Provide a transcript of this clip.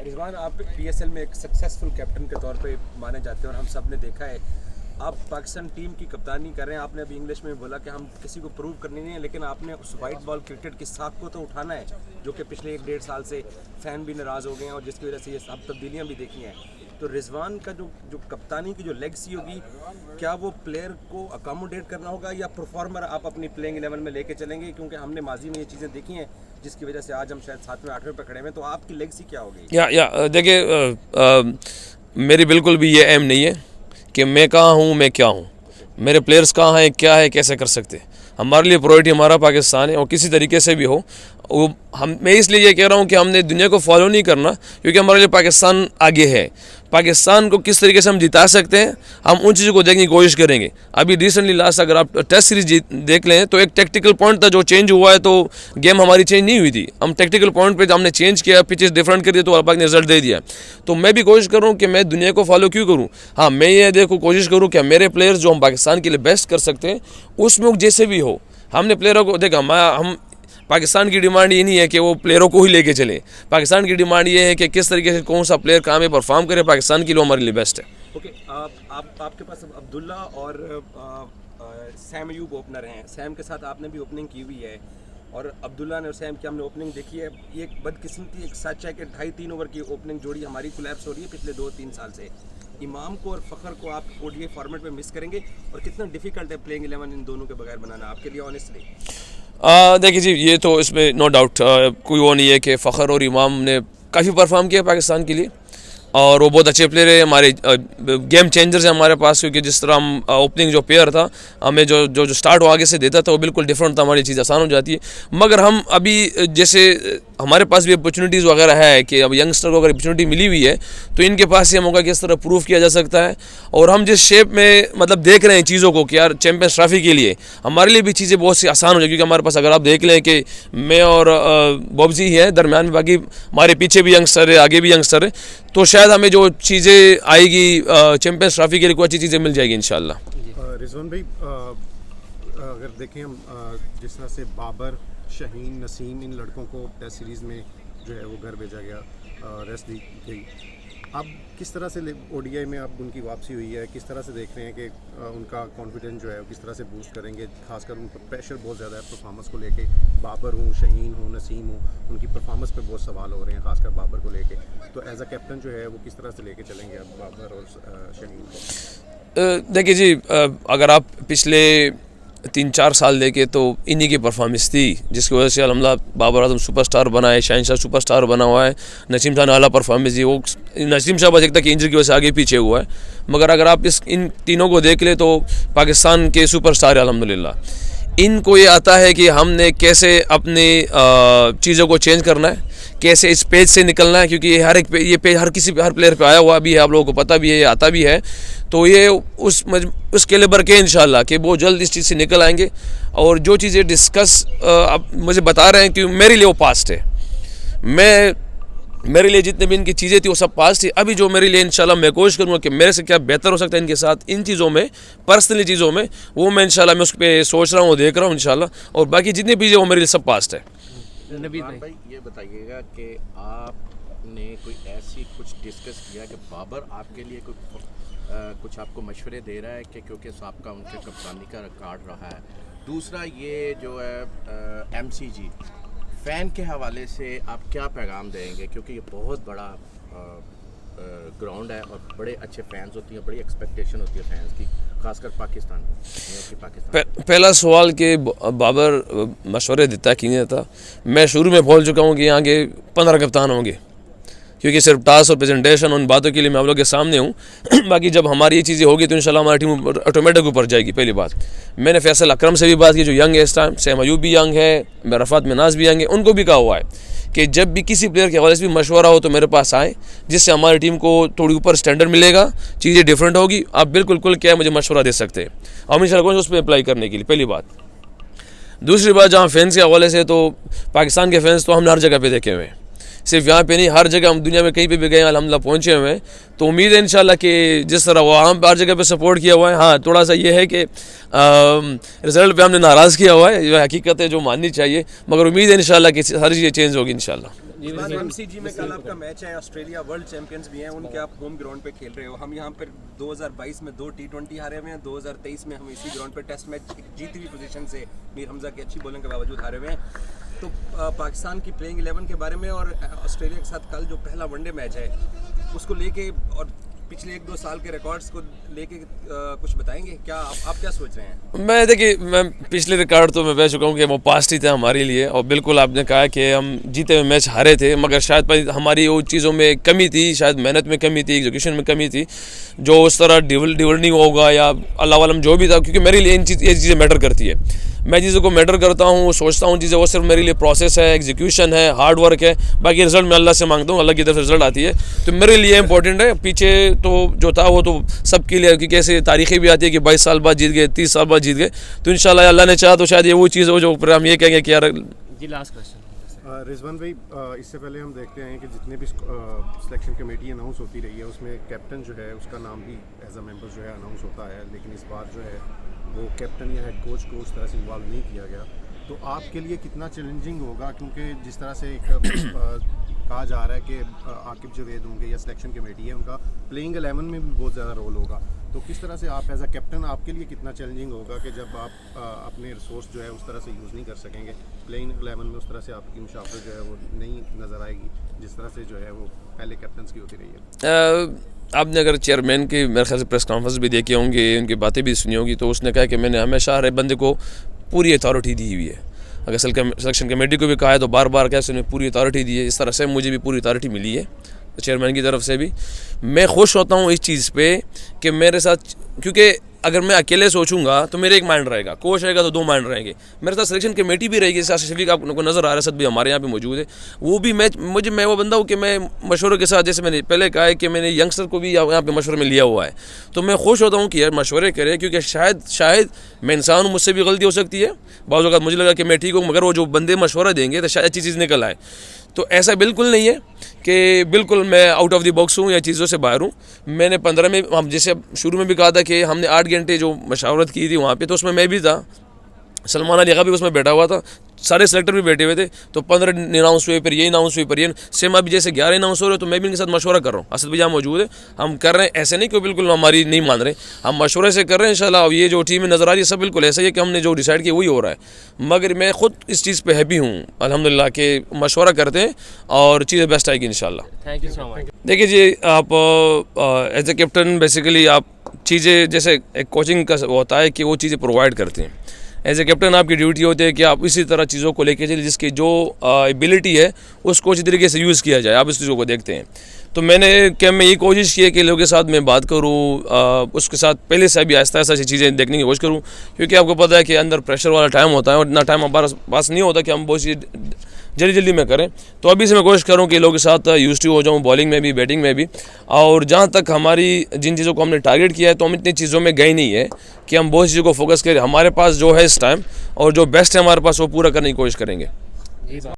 रिजवान, आप पीएसएल में एक सक्सेसफुल कैप्टन के तौर पे माने जाते हैं और हम सब ने देखा है आप पाकिस्तान टीम की कप्तानी कर रहे हैं। आपने अभी इंग्लिश में बोला कि हम किसी को प्रूव करनी नहीं है, लेकिन आपने उस वाइट बॉल क्रिकेट की साख को तो उठाना है जो कि पिछले 1-1.5 साल से फैन भी नाराज़ हो गए हैं और जिसकी वजह से ये सब तब्दीलियाँ भी देखी हैं। तो रिजवान का जो कप्तानी की जो लेगेसी होगी, क्या वो प्लेयर को अकोमोडेट करना होगा या परफॉर्मर आप अपनी प्लेइंग 11 में लेके चलेंगे? क्योंकि हमने माजी में ये चीज़ें देखी हैं जिसकी वजह से आज हम शायद 7वें 8वें पे खड़े हैं। तो आपकी लेगेसी क्या होगी? देखिए, मेरी बिल्कुल भी ये एम नहीं है कि मैं कहाँ हूँ, मैं क्या हूँ, मेरे प्लेयर्स कहाँ हैं, क्या है, कैसे कर सकते। हमारे लिए प्रायोरिटी हमारा पाकिस्तान है और किसी तरीके से भी हो वो मैं इसलिए ये कह रहा हूँ कि हमने दुनिया को फॉलो नहीं करना, क्योंकि हमारे लिए पाकिस्तान आगे है। पाकिस्तान को किस तरीके से हम जिता सकते हैं, हम उन चीज़ों को देखने की कोशिश करेंगे। अभी रिसेंटली लास्ट अगर आप टेस्ट सीरीज देख लें तो एक टेक्टिकल पॉइंट था जो चेंज हुआ है, तो गेम हमारी चेंज नहीं हुई थी। हम टेक्टिकल पॉइंट पे हमने चेंज किया, पिचेस डिफरेंट कर दिए, तो अल्लाह पाक ने रिजल्ट दे दिया। तो मैं भी कोशिश कर रहा हूँ कि मैं दुनिया को फॉलो क्यों करूँ। हाँ, मैं ये देखो कोशिश करूँ कि मेरे प्लेयर्स जो हम पाकिस्तान के लिए बेस्ट कर सकते हैं उसमें जैसे भी हो, हमने प्लेयरों को देखा। हम पाकिस्तान की डिमांड ये नहीं है कि वो प्लेयरों को ही लेके चले। पाकिस्तान की डिमांड ये है कि किस तरीके से कौन सा प्लेयर कहाँ में परफॉर्म करे, पाकिस्तान के लिए हमारे लिए बेस्ट है। ओके, आपके पास अब्दुल्ला और सैम अयूब ओपनर हैं। सैम के साथ आपने भी ओपनिंग की हुई है और अब्दुल्ला ने और सैम की हमने ओपनिंग देखी है। ये एक बदकिस्मती, एक सच है कि 2.5-3 ओवर की ओपनिंग जोड़ी हमारी कोलैप्स हो रही है पिछले 2-3 साल से। इमाम को और फ़खर को आप ओडीआई फॉर्मेट में मिस करेंगे और कितना डिफिकल्ट है प्लेइंग 11 इन दोनों के बगैर बनाना आपके लिए ऑनेस्टली? देखिए जी, ये तो इसमें नो डाउट कोई वो नहीं है कि फ़खर और इमाम ने काफ़ी परफॉर्म किया पाकिस्तान के लिए और वो बहुत अच्छे प्लेयर है, हमारे गेम चेंजर्स हैं हमारे पास। क्योंकि जिस तरह हम ओपनिंग जो पेयर था, हमें जो स्टार्ट वो आगे से देता था वो बिल्कुल डिफरेंट था, हमारी चीज़ आसान हो जाती है। मगर हम अभी जैसे हमारे पास भी अपॉर्चुनिटीज़ वगैरह है कि अब यंगस्टर को अगर अपॉर्चुनिटी मिली हुई है तो इनके पास ये मौका किस तरह प्रूव किया जा सकता है। और हम जिस शेप में मतलब देख रहे हैं चीज़ों को कि यार चैम्पियंस ट्रॉफी के लिए हमारे लिए भी चीज़ें बहुत सी आसान हो जाए, क्योंकि हमारे पास अगर आप देख लें कि मैं और बॉबजी है दरमियान में, बाकी हमारे पीछे भी यंगस्टर है, आगे भी यंगस्टर है, तो शायद हमें जो चीज़ें आएगी चैम्पियंस ट्रॉफी के लिए कोई अच्छी चीज़ें मिल जाएगी इंशाल्लाह। रिजवान भाई, अगर देखें हम जिस तरह से बाबर, शाहीन, नसीम, इन लड़कों को टेस्ट सीरीज़ में जो है वो घर भेजा गया, रेस्ट दी गई। अब किस तरह से ओडीआई में अब उनकी वापसी हुई है, किस तरह से देख रहे हैं कि उनका कॉन्फिडेंस जो है वो किस तरह से बूस्ट करेंगे? खासकर उन पर प्रेशर बहुत ज़्यादा है परफॉर्मेंस को लेके। बाबर हूँ, शाहीन हूँ, नसीम हूँ, उनकी परफॉर्मेंस पे बहुत सवाल हो रहे हैं, खासकर बाबर को लेके। तो एज अ कैप्टन जो है वो किस तरह से लेके चलेंगे अब बाबर और शाहीन को? देखिए जी, अगर आप पिछले 3-4 साल देखे तो इन्हीं की परफॉर्मेंस थी जिसकी वजह से अल्हम्दुलिल्लाह बाबर आजम सुपरस्टार बना है, शाहीन शाह सुपरस्टार बना हुआ है, नसीम शाह ने आला परफॉर्मेंस दी। वो नसीम शाह बस एक तक इंजरी की वजह से आगे पीछे हुआ है, मगर अगर आप इन तीनों को देख ले तो पाकिस्तान के सुपरस्टार है अल्हम्दुलिल्लाह। इनको ये आता है कि हमने कैसे अपनी चीज़ों को चेंज करना है, कैसे इस पेज से निकलना है, क्योंकि ये पेज हर प्लेयर पे आया हुआ भी है, आप लोगों को पता भी है, आता भी है। तो ये उस कैलिबर के इंशाल्लाह कि वो जल्द इस चीज़ से निकल आएंगे। और जो चीज़ें डिस्कस आप मुझे बता रहे हैं कि मेरे लिए वो पास्ट है, मेरे लिए जितने भी इनकी चीज़ें थी वो सब पास थी। अभी जो मेरे लिए इंशाल्लाह मैं कोशिश करूँगा कि मेरे से क्या बेहतर हो सकता है इनके साथ, इन चीज़ों में, पर्सनली चीज़ों में, वो मैं इंशाल्लाह मैं उस पर सोच रहा हूँ, देख रहा हूँ इंशाल्लाह। और बाकी जितनी चीज़ें वो मेरे लिए सब पास्ट है। नबी भाई, ये बताइएगा कि आपने कोई ऐसी कुछ डिस्कस किया कि बाबर आपके लिए कुछ आपको मशवरे दे रहा है कि क्योंकि आपका उनके कप्तानी का रिकॉर्ड रहा है। दूसरा ये जो है एमसीजी फ़ैन के हवाले से आप क्या पैगाम देंगे, क्योंकि ये बहुत बड़ा ग्राउंड है और बड़े अच्छे फैंस होती हैं, बड़ी एक्सपेक्टेशन होती है फैंस की, खासकर पाकिस्तान में। पहला सवाल कि बाबर मशवरे देता है कि नहीं देता, मैं शुरू में बोल चुका हूँ कि यहाँ के 15 कप्तान होंगे, क्योंकि सिर्फ टास्क और प्रेजेंटेशन उन बातों के लिए मैं आप लोग के सामने हूँ। बाकी जब हमारी ये चीज़ें होगी तो इंशाल्लाह हमारी टीम ऑटोमेटिक ऊपर जाएगी। पहली बात, मैंने फैसल अकरम से भी बात की जो यंग है इस टाइम, सैम अयूब भी यंग है, रफ़ात मिनाज भी यंग है, उनको भी कहा हुआ है कि जब भी किसी प्लेयर के हवाले से भी मशवरा हो तो मेरे पास आए, जिससे हमारी टीम को थोड़ी ऊपर स्टैंडर्ड मिलेगा, चीज़ें डिफरेंट होगी। आप बिल्कुल कुल क्या है मुझे मशवरा दे सकते हैं, हम इंशाल्लाह उस पर अप्लाई करने के लिए। पहली बात। दूसरी बात, जहाँ फैंस के हवाले से, तो पाकिस्तान के फैंस तो हमने हर जगह पे देखे हुए हैं, सिर्फ यहाँ पे नहीं, हर जगह हम दुनिया में कहीं पे भी गए अल्हम्दुलिल्लाह पहुँचे हुए हैं। तो उम्मीद है इंशाल्लाह कि जिस तरह वहाँ पर हर जगह पे सपोर्ट किया हुआ है, हाँ थोड़ा सा ये है कि रिजल्ट पे हमने नाराज़ किया हुआ है, ये हकीकत है जो माननी चाहिए, मगर उम्मीद है इंशाल्लाह कि हर चीज़ें चेंज होगी इंशाल्लाह। एमसीजी में कल आपका मैच है, ऑस्ट्रेलिया वर्ल्ड चैंपियंस भी हैं, उनके आप होम ग्राउंड पे खेल रहे हो। हम यहाँ पर 2022 में 2 T20 हारे हुए हैं, 2023 में हम इसी ग्राउंड पे टेस्ट मैच जीती हुई पोजीशन से मीर हमजा की अच्छी बॉलिंग के बावजूद हारे हुए हैं। तो पाकिस्तान की प्लेइंग 11 के बारे में और ऑस्ट्रेलिया के साथ कल जो पहला वनडे मैच है उसको लेके और पिछले 1-2 साल के रिकॉर्ड्स को लेके कुछ बताएंगे क्या आप क्या सोच रहे हैं? मैं पिछले रिकॉर्ड तो मैं कह चुका हूँ कि वो पास्ट ही था हमारे लिए, और बिल्कुल आपने कहा कि हम जीते हुए मैच हारे थे, मगर शायद हमारी वो चीज़ों में कमी थी, शायद मेहनत में कमी थी, एग्जीक्यूशन में कमी थी, जो उस तरह डिवलनिंग होगा या अल्लाह वालम जो भी था, क्योंकि मेरे लिए ये चीज़ें मैटर करती है। मैं चीज़ों को मैटर करता हूँ, सोचता हूँ चीज़ें, वो सिर्फ मेरे लिए प्रोसेस है, एग्जीक्यूशन है, हार्ड वर्क है, बाकी रिजल्ट मैं अल्लाह से मांगता हूँ, अल्लाह की तरफ से रिजल्ट आती है, तो मेरे लिए इंपॉर्टेंट है। पीछे तो जो था वो तो सबके लिए, क्योंकि ऐसे तारीखें भी आती है कि 22 साल बाद जीत गए, 30 साल बाद जीत गए, तो इंशाल्लाह अल्लाह ने चाहा तो शायद ये वो चीज़ हो जो ऊपर हम ये कहेंगे कि यार। जी लास्ट क्वेश्चन रिजवान भाई, इससे पहले हम देखते हैं कि जितने भी सिलेक्शन कमेटी अनाउंस होती रही है उसमें कैप्टन जो है उसका नाम भी एज अ मेंबर जो है अनाउंस होता है, लेकिन इस बार जो है वो कैप्टन या हेड कोच को उस तरह से इन्वॉल्व नहीं किया गया। तो आपके लिए कितना चैलेंजिंग होगा, क्योंकि जिस तरह से एक कहा जा रहा है कि आकिब जवेद होंगे या सिलेक्शन कमेटी है उनका प्लेइंग 11 में भी बहुत ज़्यादा रोल होगा, तो किस तरह से आप एज अ कैप्टन आपके लिए कितना चैलेंजिंग होगा कि जब आप अपने रिसोर्स जो है उस तरह से यूज़ नहीं कर सकेंगे, प्लेइंग 11 में उस तरह से आपकी मुशावरत जो है वो नहीं नज़र आएगी जिस तरह से जो है वो पहले कैप्टन की होती रही है। आपने अगर चेयरमैन की मेरे ख्याल से प्रेस कॉन्फ्रेंस भी देखे होंगे, उनकी बातें भी सुनी होगी, तो उसने कहा कि मैंने हमेशा हर बंदे को पूरी अथॉरिटी दी हुई है। अगर सिलेक्शन कमेटी को भी कहा है तो बार बार कैसे उन्हें पूरी अथॉरिटी दी है, इस तरह से मुझे भी पूरी अथॉरिटी मिली है चेयरमैन की तरफ से भी। मैं खुश होता हूँ इस चीज़ पे कि मेरे साथ, क्योंकि अगर मैं अकेले सोचूंगा तो मेरे एक माइंड रहेगा, कोच रहेगा तो 2 माइंड रहेंगे, मेरे साथ सिलेक्शन कमेटी भी रहेगी, जैसे शफीक आपको नज़र आ रहा है, सद भी हमारे यहाँ पे मौजूद है, वो भी मैं वो बंदा हूँ कि मैं मशवरे के साथ, जैसे मैंने पहले कहा है कि मैंने यंगस्टर को भी यहाँ पे मशवरे में लिया हुआ है, तो मैं खुश होता हूँ कि यार मशवरे करें, क्योंकि शायद मैं इंसान हूँ, मुझसे भी गलती हो सकती है, बाज़ औक़ात मुझे लगा कि मैं ठीक हूँ, मगर वो जो बंदे मशवरा देंगे तो शायद अच्छी चीज़ निकल आए। तो ऐसा बिल्कुल नहीं है कि बिल्कुल मैं आउट ऑफ द बॉक्स हूँ या चीज़ों से बाहर हूँ। मैंने 15 में, हम जैसे शुरू में भी कहा था कि हमने 8 घंटे जो मशावरत की थी वहाँ पे, तो उसमें मैं भी था, सलमान अली भी उसमें बैठा हुआ था, सारे सेलेक्टर भी बैठे हुए थे, तो 15 अनाउंस हुए, फिर ये अनाउंस हुई, फिर ये सेम अभी जैसे 11 अनाउंस हो रहे, तो मैं भी इनके साथ मशवरा कर रहा हूँ। असद भैया मौजूद है, हम कर रहे हैं, ऐसे नहीं कि बिल्कुल हमारी नहीं मान रहे, हम मशवरे से कर रहे हैं इंशाल्लाह। ये जो टीम में नज़र आ रही है सब बिल्कुल ऐसा ही है कि हमने जो डिसाइड किया वही हो रहा है, मगर मैं खुद इस चीज़ पर हैप्पी हूँ अल्हम्दुलिल्लाह कि मशवरा करते हैं और चीज़ें बेस्ट आएगी इंशाल्लाह। Thank you so much. देखिए जी, आप एज ए कैप्टन बेसिकली आप चीज़ें, जैसे एक कोचिंग का होता है कि वो चीज़ें प्रोवाइड करते हैं, एज ए कैप्टन आपकी ड्यूटी होती है कि आप इसी तरह चीज़ों को लेके चलिए जिसकी जो एबिलिटी है उसको अच्छी तरीके से यूज़ किया जाए, आप इस चीज़ों को देखते हैं। तो मैंने यही कोशिश की है कि लोगों के साथ मैं बात करूँ, उसके साथ पहले से भी आहिस्ता आहिस्ता चीज़ें देखने की कोशिश करूँ, क्योंकि आपको पता है कि अंदर प्रेशर वाला टाइम होता है और इतना टाइम हमारे पास नहीं होता कि हम बहुत सी जल्दी में करें। तो अभी से मैं कोशिश करूँ कि लोगों के साथ यूज़ टू हो जाऊँ, बॉलिंग में भी, बैटिंग में भी। और जहाँ तक हमारी जिन चीज़ों को हमने टारगेट किया है, तो हम इतनी चीज़ों में गए नहीं है कि हम बहुत चीज़ों को फोकस करें। हमारे पास जो है इस टाइम और जो बेस्ट है हमारे पास, वो पूरा करने की कोशिश करेंगे।